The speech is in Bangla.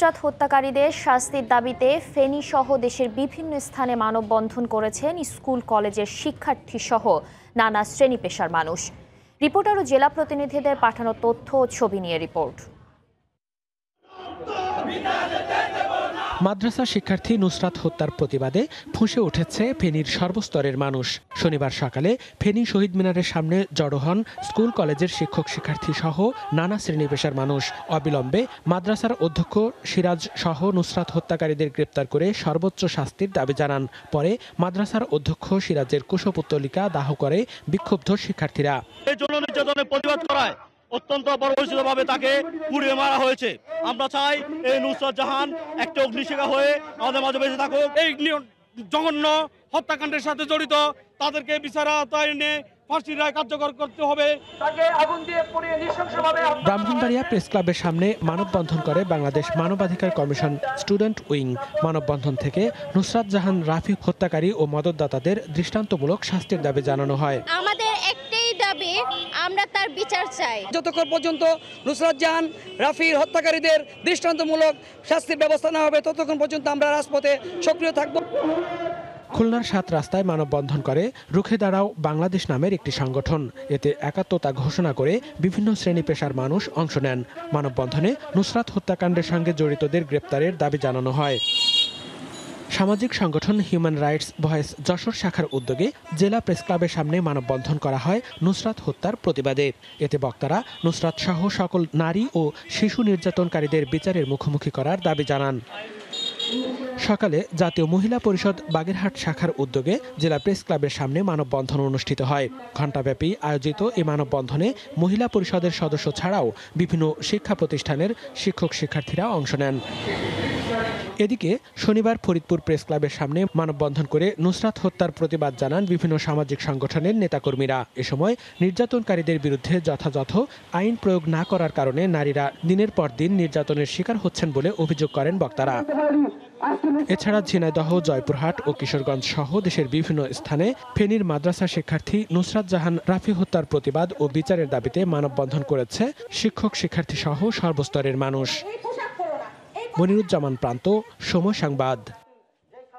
নুসরাত হত্যাকারীদের শাস্তির দাবিতে ফেনী সহ দেশের বিভিন্ন স্থানে মানববন্ধন করেছেন স্কুল কলেজের শিক্ষার্থী সহ নানা শ্রেণী পেশার মানুষ। রিপোর্টার ও জেলা প্রতিনিধিদের পাঠানো তথ্য ও ছবি নিয়ে রিপোর্ট। মাদ্রাসা শিক্ষার্থী নুসরাত হত্যার প্রতিবাদে ফুঁসে উঠেছে ফেনীর সর্বস্তরের মানুষ। শনিবার সকালে ফেনী শহীদ মিনারের সামনে জড়ো হন স্কুল কলেজের শিক্ষক শিক্ষার্থী সহ নানা শ্রেণী পেশার মানুষ। অবিলম্বে মাদ্রাসার অধ্যক্ষ সিরাজ সহ নুসরাত হত্যাকারীদের গ্রেপ্তার করে সর্বোচ্চ শাস্তির দাবি জানান। পরে মাদ্রাসার অধ্যক্ষ সিরাজের কুশপুত্তলিকা দাহ করে বিক্ষুব্ধ শিক্ষার্থীরা। প্রতিবাদ করায় অত্যন্ত বর্বরচিতভাবে তাকে পুড়িয়ে মারা হয়েছে। আমরা চাই এই নুসরাত জাহান একটা অগ্নিশিখা হয়ে আমাদের মাঝে বেঁচে থাকুক। এই জঘন্য হত্যাকাণ্ডের সাথে জড়িত তাদেরকে বিচার আওতায় এনে ফাঁসির রায় কার্যকর করতে হবে। ব্রাহ্মণবাড়িয়া প্রেস ক্লাবের সামনে মানববন্ধন করে বাংলাদেশ মানবাধিকার কমিশন স্টুডেন্ট উইং। মানববন্ধন থেকে নুসরাত জাহান রাফি হত্যাকারী ও মদতদাতাদের দৃষ্টান্তমূলক শাস্তির দাবি জানানো হয়। আমাদের একটাই দাবি, আমরা তার বিচার চাই। যতক্ষণ পর্যন্ত নুসরাত জাহান রাফির হত্যাকারীদের দৃষ্টান্তমূলক শাস্তির ব্যবস্থা না হবে ততক্ষণ পর্যন্ত আমরা রাজপথে সক্রিয় থাকব। খুলনার 7 রাস্তায় মানববন্ধন করে রুখে দাঁড়াও বাংলাদেশ নামের একটি সংগঠন। এতে একাত্মতা ঘোষণা করে বিভিন্ন শ্রেণী পেশার মানুষ অংশ নেন। মানববন্ধনে নুসরাত হত্যাকাণ্ডের সঙ্গে জড়িতদের গ্রেপ্তারের দাবি জানানো হয়। সামাজিক সংগঠন হিউম্যান রাইটস ভয়েস যশোর শাখার উদ্যোগে জেলা প্রেস ক্লাবের সামনে মানববন্ধন করা হয় নুসরাত হত্যার প্রতিবাদে। এতে বক্তারা নুসরাত সহ সকল নারী ও শিশু নির্যাতনকারীদের বিচারের মুখোমুখি করার দাবি জানান। সকালে জাতীয় মহিলা পরিষদ বাগেরহাট শাখার উদ্যোগে জেলা প্রেস ক্লাবের সামনে মানববন্ধন অনুষ্ঠিত হয়। ঘণ্টাব্যাপী আয়োজিত এই মানববন্ধনে মহিলা পরিষদের সদস্য ছাড়াও বিভিন্ন শিক্ষা প্রতিষ্ঠানের শিক্ষক শিক্ষার্থীরা অংশ নেন। এদিকে শনিবার ফরিদপুর প্রেস ক্লাবের সামনে মানববন্ধন করে নুসরাত হত্যার প্রতিবাদ জানান বিভিন্ন সামাজিক সংগঠনের নেতাকর্মীরা। এ সময় নির্যাতনকারীদের বিরুদ্ধে যথাযথ আইন প্রয়োগ না করার কারণে নারীরা দিনের পর দিন নির্যাতনের শিকার হচ্ছেন বলে অভিযোগ করেন বক্তারা। এছাড়া ঝিনাইদহ, জয়পুরহাট ও কিশোরগঞ্জ সহ দেশের বিভিন্ন স্থানে ফেনীর মাদ্রাসা শিক্ষার্থী নুসরাত জাহান রাফি হত্যার প্রতিবাদ ও বিচারের দাবিতে মানববন্ধন করেছে শিক্ষক শিক্ষার্থী সহ সর্বস্তরের মানুষ। মনিরুজ্জামান প্রান্ত, সময় সংবাদ।